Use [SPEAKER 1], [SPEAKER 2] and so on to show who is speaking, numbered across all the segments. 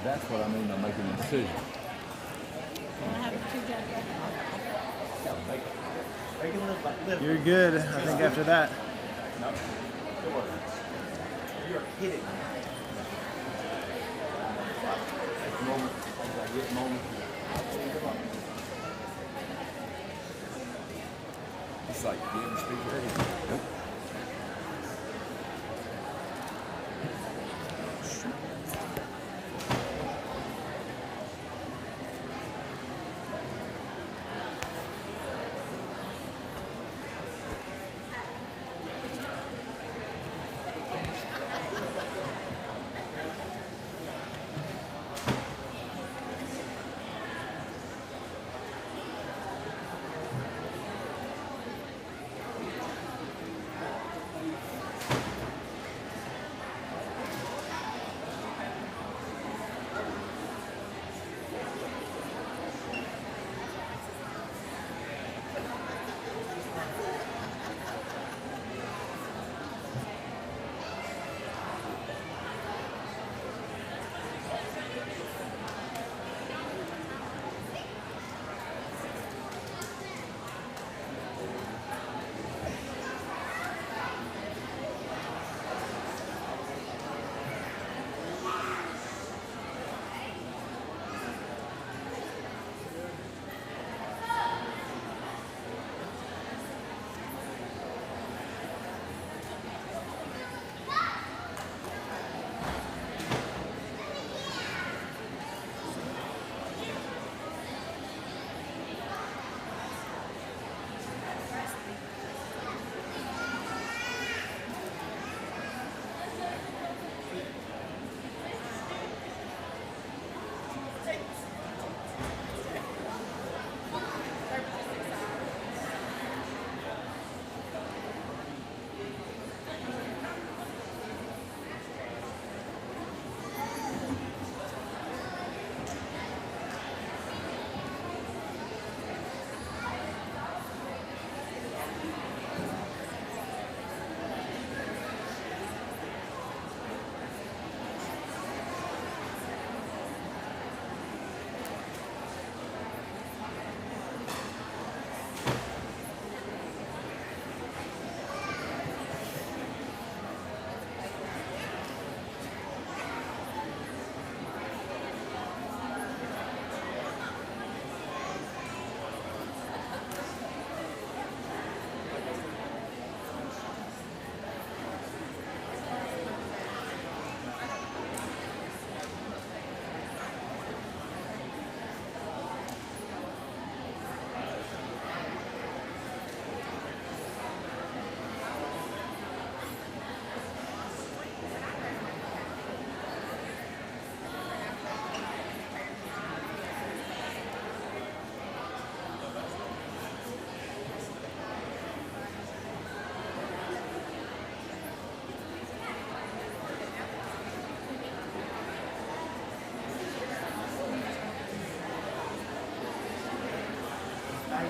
[SPEAKER 1] That's what I mean by making a decision.
[SPEAKER 2] You're good, I think, after that.
[SPEAKER 1] You're kidding me. It's like, you ever speak to nope.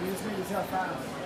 [SPEAKER 2] You just make yourself out.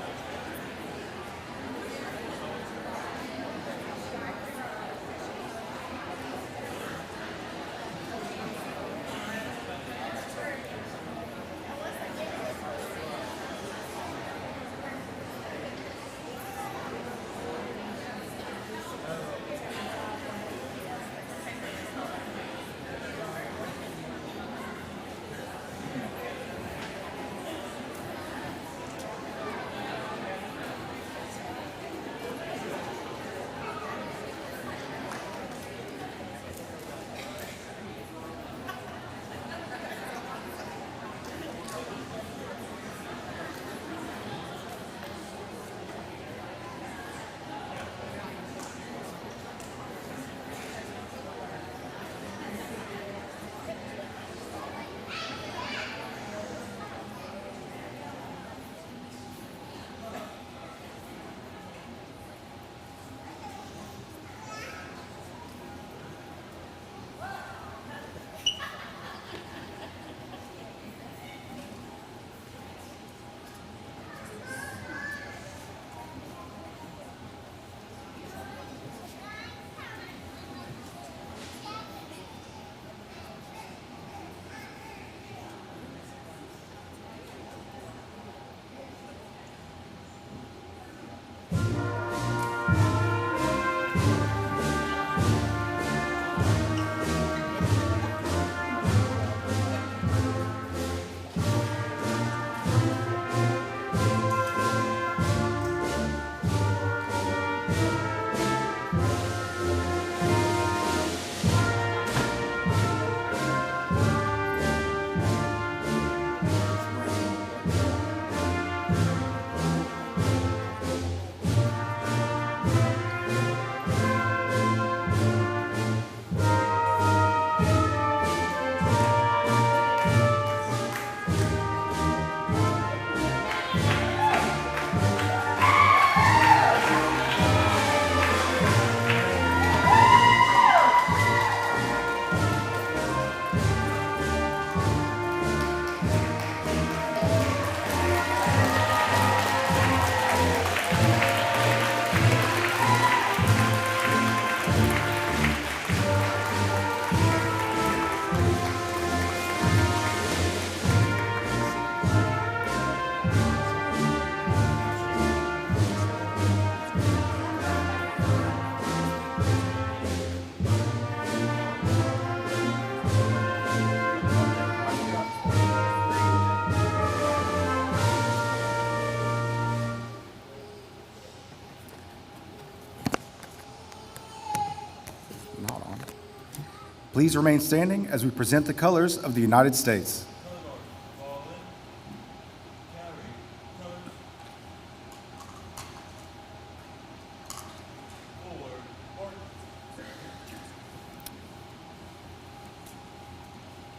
[SPEAKER 3] Please remain standing as we present the colors of the United States.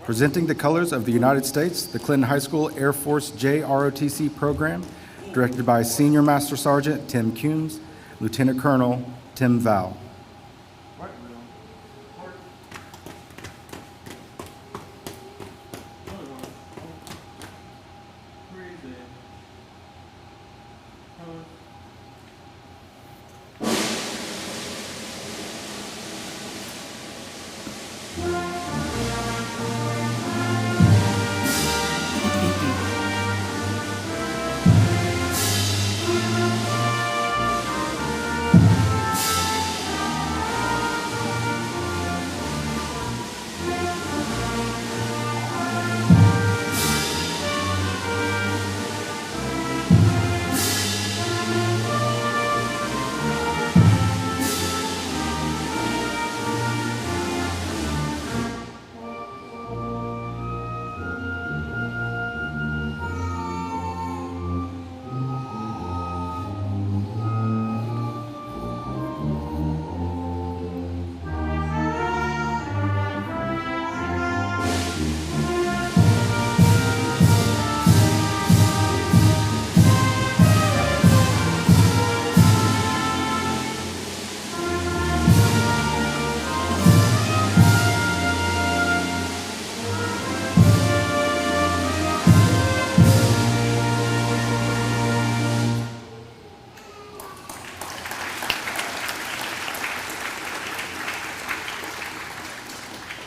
[SPEAKER 3] Presenting the colors of the United States, the Clinton High School Air Force JROTC program, directed by Senior Master Sergeant Tim Coombs, Lieutenant Colonel Tim Val.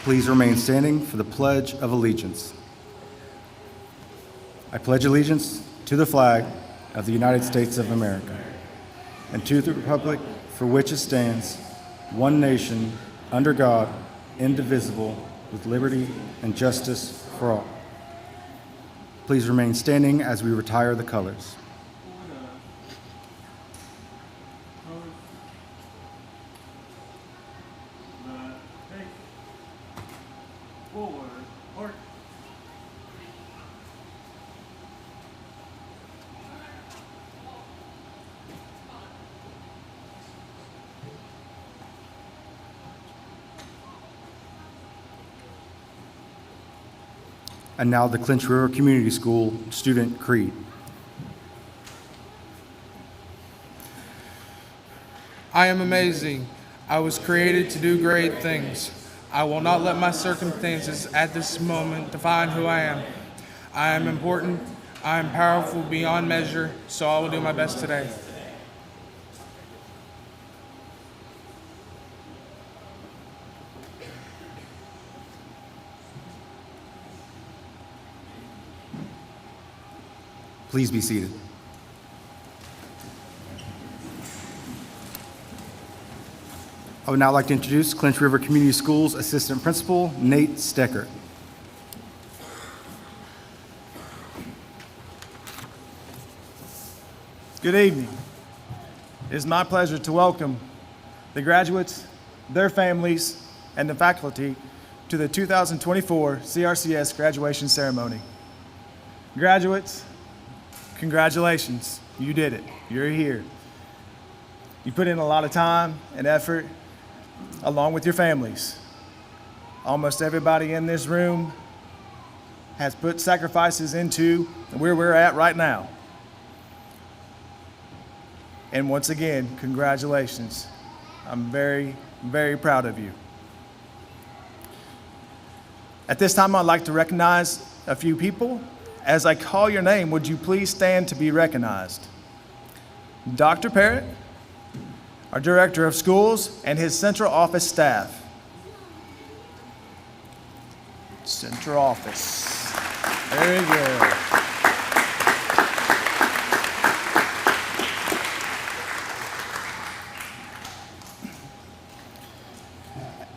[SPEAKER 3] Please remain standing for the Pledge of Allegiance. I pledge allegiance to the flag of the United States of America and to the republic for which it stands, one nation, under God, indivisible, with liberty and justice for all. Please remain standing as we retire the colors. And now the Clinch River Community School Student Creed.
[SPEAKER 4] I am amazing. I was created to do great things. I will not let my circumstances at this moment define who I am. I am important. I am powerful beyond measure, so I will do my best today.
[SPEAKER 3] Please be seated. I would now like to introduce Clinch River Community Schools Assistant Principal Nate Stecker.
[SPEAKER 2] Good evening. It is my pleasure to welcome the graduates, their families, and the faculty to the 2024 CRCS graduation ceremony. Graduates, congratulations. You did it. You're here. You put in a lot of time and effort along with your families. Almost everybody in this room has put sacrifices into where we're at right now. And once again, congratulations. I'm very, very proud of you. At this time, I'd like to recognize a few people. As I call your name, would you please stand to be recognized? Dr. Parrott, our Director of Schools, and his central office staff. Central office. Very good.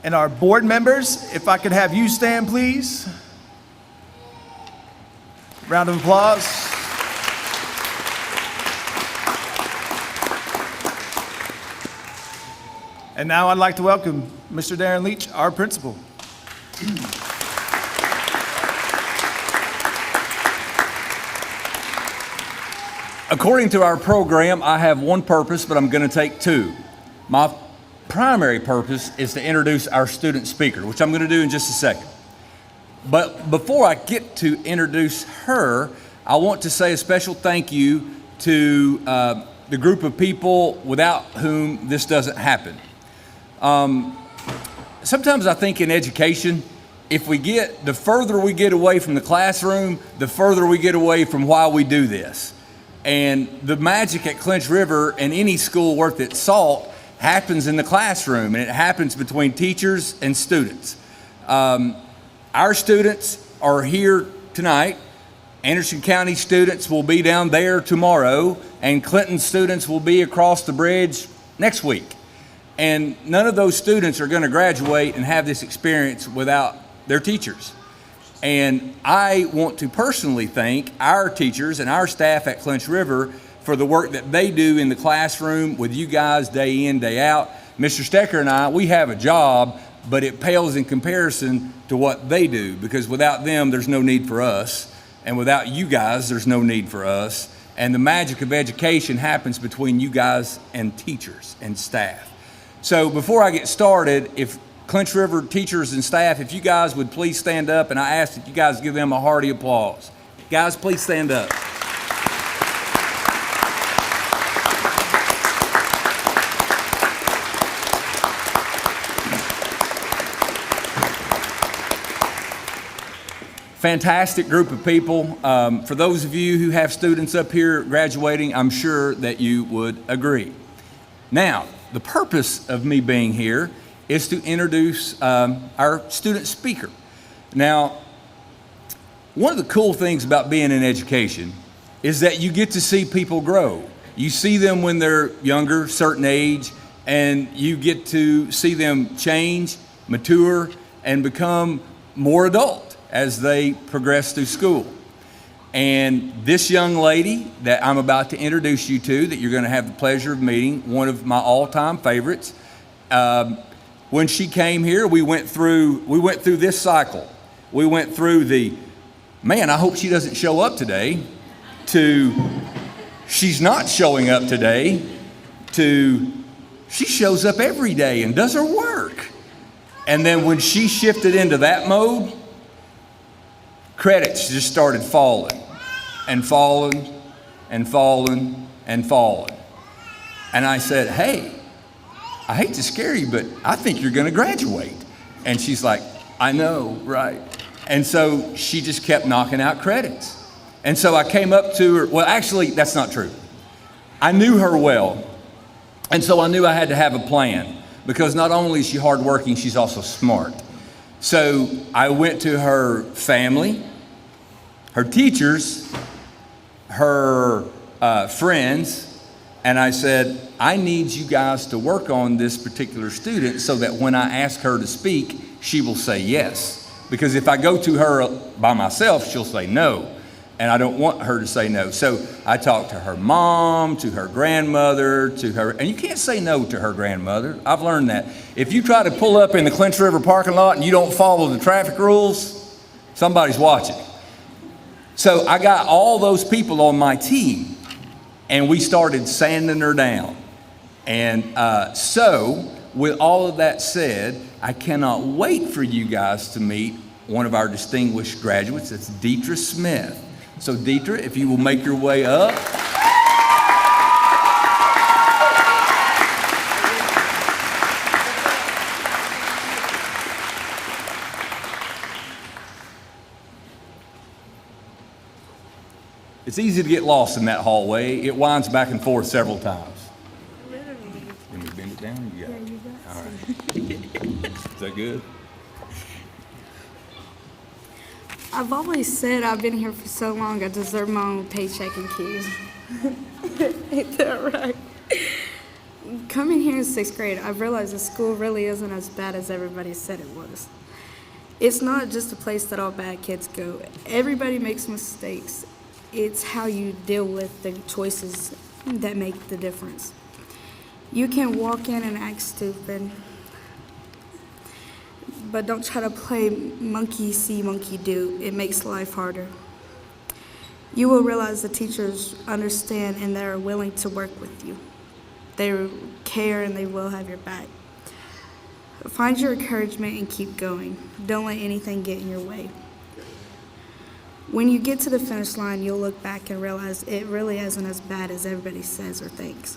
[SPEAKER 2] And our board members, if I could have you stand, please. Round of applause. And now I'd like to welcome Mr. Darren Leach, our principal.
[SPEAKER 1] According to our program, I have one purpose, but I'm going to take two. My primary purpose is to introduce our student speaker, which I'm going to do in just a second. But before I get to introduce her, I want to say a special thank you to the group of people without whom this doesn't happen. Sometimes I think in education, the further we get away from the classroom, the further we get away from why we do this. And the magic at Clinch River and any school worth its salt happens in the classroom, and it happens between teachers and students. Our students are here tonight. Anderson County students will be down there tomorrow, and Clinton students will be across the bridge next week. And none of those students are going to graduate and have this experience without their teachers. And I want to personally thank our teachers and our staff at Clinch River for the work that they do in the classroom with you guys day in, day out. Mr. Stecker and I, we have a job, but it pales in comparison to what they do, because without them, there's no need for us. And without you guys, there's no need for us. And the magic of education happens between you guys and teachers and staff. So before I get started, if Clinch River teachers and staff, if you guys would please stand up, and I ask that you guys give them a hearty applause. Guys, please stand up. Fantastic group of people. For those of you who have students up here graduating, I'm sure that you would agree. Now, the purpose of me being here is to introduce our student speaker. Now, one of the cool things about being in education is that you get to see people grow. You see them when they're younger, certain age, and you get to see them change, mature, and become more adult as they progress through school. And this young lady that I'm about to introduce you to, that you're going to have the pleasure of meeting, one of my all-time favorites, when she came here, we went through this cycle. We went through man, I hope she doesn't show up today, to she's not showing up today, to she shows up every day and does her work. And then when she shifted into that mode, credits just started falling and falling and falling and falling. And I said, hey, I hate to scare you, but I think you're going to graduate. And she's like, I know, right? And so she just kept knocking out credits. And so I came up to her. Well, actually, that's not true. I knew her well. And so I knew I had to have a plan, because not only is she hardworking, she's also smart. So I went to her family, her teachers, her friends, and I said, I need you guys to work on this particular student so that when I ask her to speak, she will say yes. Because if I go to her by myself, she'll say no. And I don't want her to say no. So I talked to her mom, to her grandmother, and you can't say no to her grandmother. I've learned that. If you try to pull up in the Clinch River parking lot and you don't follow the traffic rules, somebody's watching. So I got all those people on my team, and we started sanding her down. And so with all of that said, I cannot wait for you guys to meet one of our distinguished graduates. It's Deidre Smith. So Deidre, if you will make your way up. It's easy to get lost in that hallway. It winds back and forth several times. Can we bend it down? You got it. You got it. All right. Is that good?
[SPEAKER 5] I've always said I've been here for so long, I deserve my own paycheck and keys. Ain't that right? Coming here in 6th grade, I've realized the school really isn't as bad as everybody said it was. It's not just a place that all bad kids go. Everybody makes mistakes. It's how you deal with the choices that make the difference. You can walk in and act stupid, but don't try to play monkey see, monkey do. It makes life harder. You will realize the teachers understand and they're willing to work with you. They care and they will have your back. Find your encouragement and keep going. Don't let anything get in your way. When you get to the finish line, you'll look back and realize it really isn't as bad as everybody says or thinks.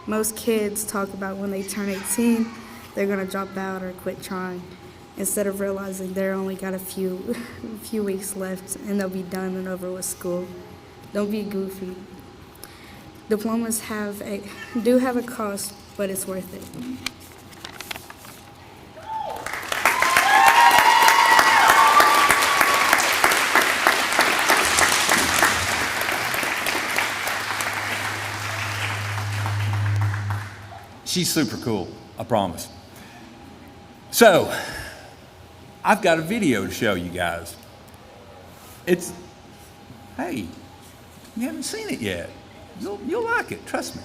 [SPEAKER 5] Most kids talk about when they turn 18, they're going to drop out or quit trying, instead of realizing they're only got a few weeks left and they'll be done and over with school. Don't be goofy. Diplomas do have a cost, but it's worth it.
[SPEAKER 1] She's super cool, I promise. So, I've got a video to show you guys. Hey, you haven't seen it yet. You'll like it, trust me.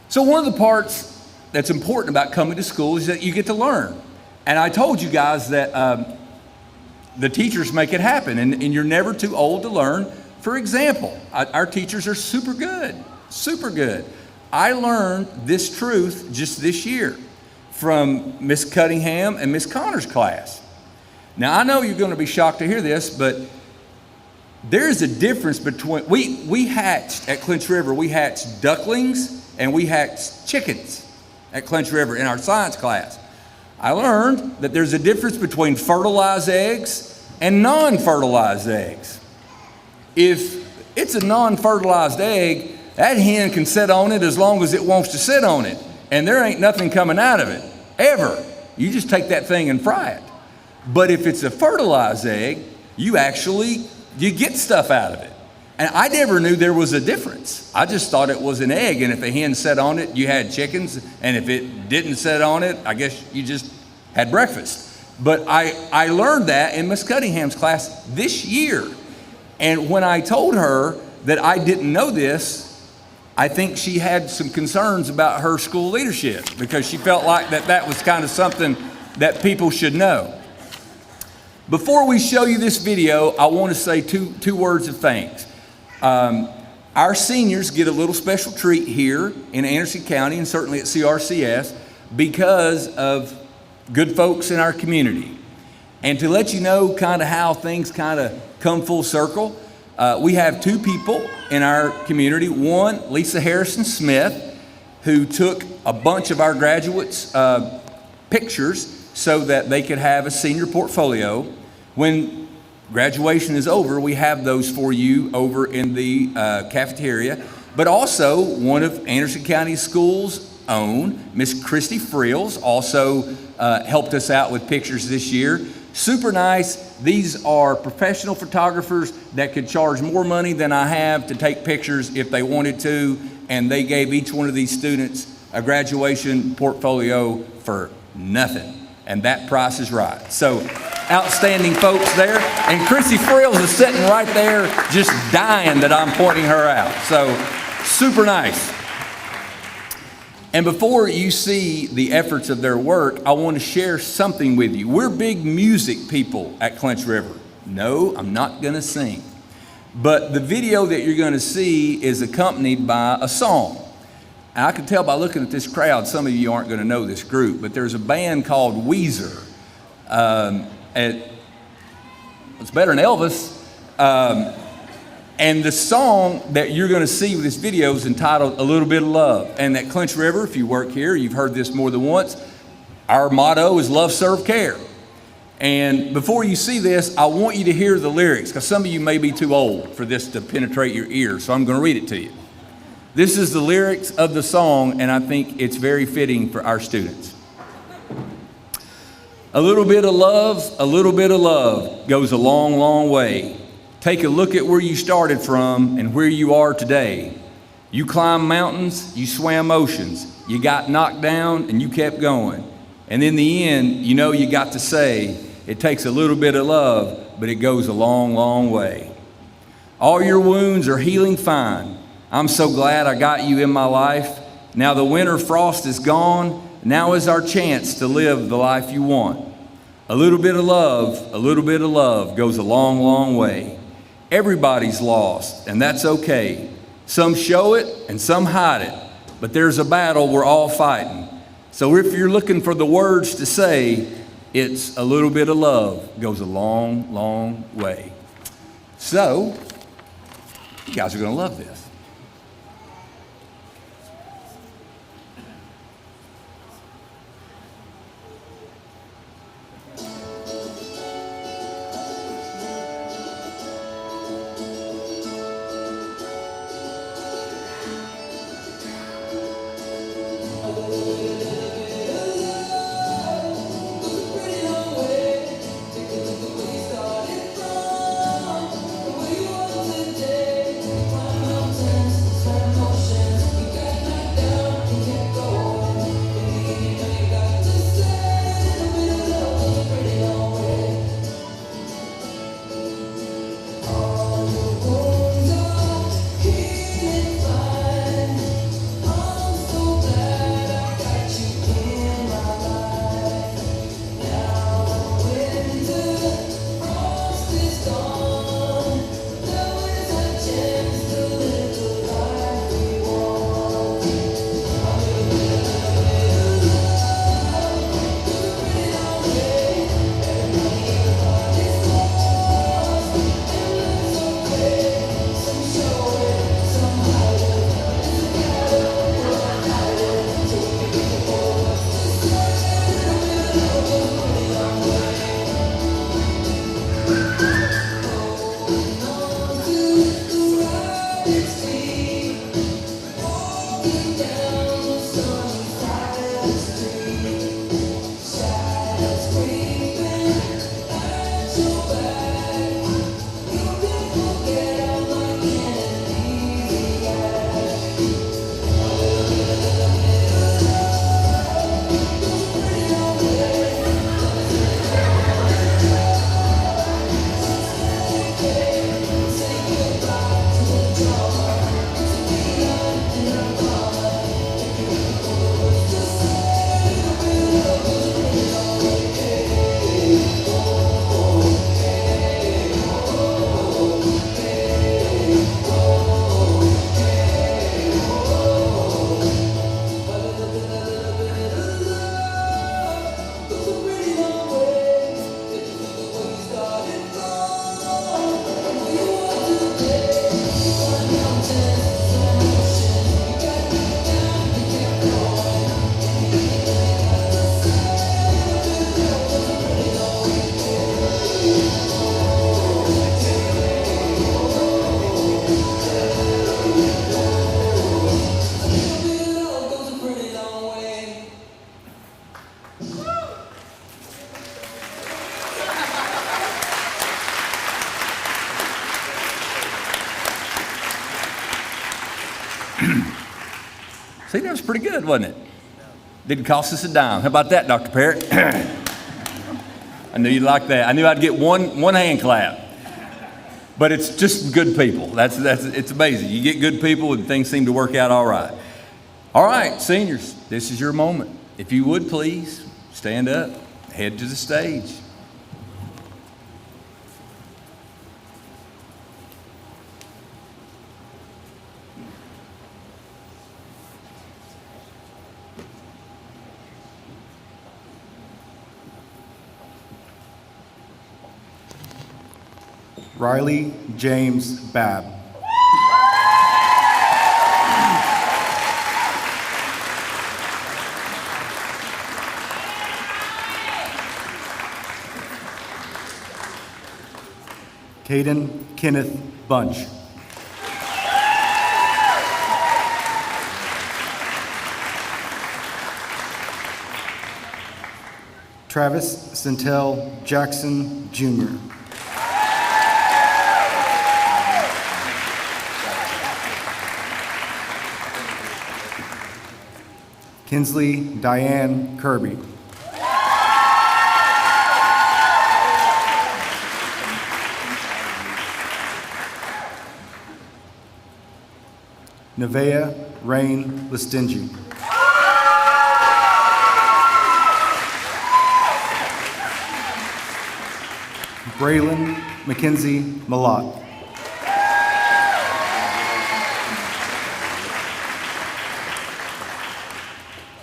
[SPEAKER 1] So one of the parts that's important about coming to school is that you get to learn. And I told you guys that the teachers make it happen, and you're never too old to learn. For example, our teachers are super good, super good. I learned this truth just this year from Miss Cunningham and Miss Connor's class. Now, I know you're going to be shocked to hear this, but there's a difference between, we hatched at Clinch River, we hatched ducklings and we hatched chickens at Clinch River in our science class. I learned that there's a difference between fertilized eggs and non-fertilized eggs. If it's a non-fertilized egg, that hen can sit on it as long as it wants to sit on it, and there ain't nothing coming out of it, ever. You just take that thing and fry it. But if it's a fertilized egg, you get stuff out of it. And I never knew there was a difference. I just thought it was an egg, and if a hen sat on it, you had chickens, and if it didn't sit on it, I guess you just had breakfast. But I learned that in Miss Cunningham's class this year. And when I told her that I didn't know this, I think she had some concerns about her school leadership because she felt like that was kind of something that people should know. Before we show you this video, I want to say two words of thanks. Our seniors get a little special treat here in Anderson County and certainly at CRCS because of good folks in our community. And to let you know kind of how things kind of come full circle, we have two people in our community. One, Lisa Harrison Smith, who took a bunch of our graduates' pictures so that they could have a senior portfolio. When graduation is over, we have those for you over in the cafeteria. But also, one of Anderson County Schools' own, Miss Christy Frills, also helped us out with pictures this year. Super nice. These are professional photographers that could charge more money than I have to take pictures if they wanted to, and they gave each one of these students a graduation portfolio for nothing, and that price is right. So outstanding folks there, and Chrissy Frills is sitting right there just dying that I'm pointing her out. So super nice. And before you see the efforts of their work, I want to share something with you. We're big music people at Clinch River. No, I'm not going to sing. But the video that you're going to see is accompanied by a song. And I can tell by looking at this crowd, some of you aren't going to know this group, but there's a band called Weezer. It's better than Elvis. And the song that you're going to see with this video is entitled A Little Bit of Love. And at Clinch River, if you work here, you've heard this more than once, our motto is love, serve, care. And before you see this, I want you to hear the lyrics, because some of you may be too old for this to penetrate your ear, so I'm going to read it to you. This is the lyrics of the song, and I think it's very fitting for our students. A little bit of love goes a long, long way. Take a look at where you started from and where you are today. You climbed mountains, you swam oceans, you got knocked down and you kept going. And in the end, you know you got to say, it takes a little bit of love, but it goes a long, long way. All your wounds are healing fine. I'm so glad I got you in my life. Now the winter frost is gone. Now is our chance to live the life you want. A little bit of love goes a long, long way. Everybody's lost, and that's okay. Some show it and some hide it, but there's a battle we're all fighting. So if you're looking for the words to say, it's a little bit of love goes a long, long way. So, you guys are going to love this. See, that was pretty good, wasn't it? Didn't cost us a dime. How about that, Dr. Parrott? I knew you'd like that. I knew I'd get one hand clap. But it's just good people. It's amazing. You get good people and things seem to work out all right. All right, seniors, this is your moment. If you would please stand up, head to the stage.
[SPEAKER 3] Riley James Babb. Caden Kenneth Bunch. Travis Centel Jackson Jr. Kinsley Diane Kirby. Nevaeh Rain Listingi. Braylon Mackenzie Malott.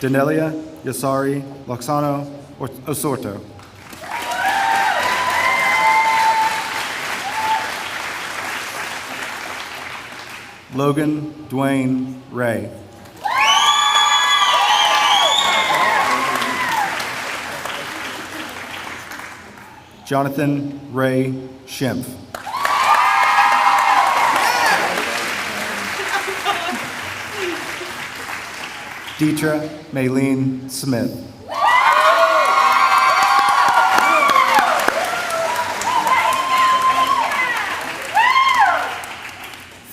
[SPEAKER 3] Danelia Yasari Loxano Osorto. Logan Dwayne Ray. Jonathan Ray Schimpf. Deetra Maylene Smith.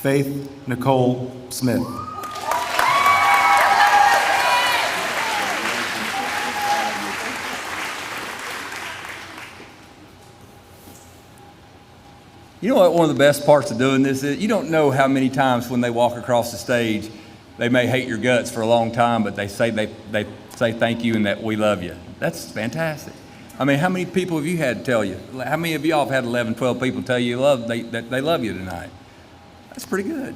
[SPEAKER 3] Faith Nicole Smith.
[SPEAKER 1] You know what one of the best parts of doing this is? You don't know how many times when they walk across the stage, they may hate your guts for a long time, but they say thank you and that we love you. That's fantastic. I mean, how many people have you had tell you? How many of y'all have had 11, 12 people tell you that they love you tonight? That's pretty good.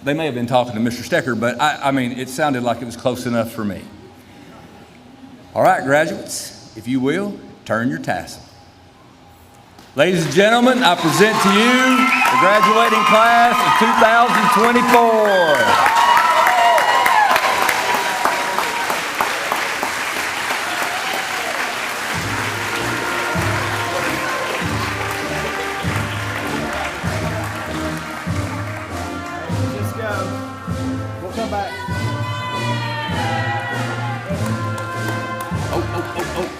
[SPEAKER 1] They may have been talking to Mr. Stecker, but I mean, it sounded like it was close enough for me. All right, graduates, if you will, turn your tassel. Ladies and gentlemen, I present to you the graduating class of 2024.
[SPEAKER 2] Just go. We'll come back.
[SPEAKER 1] Oh.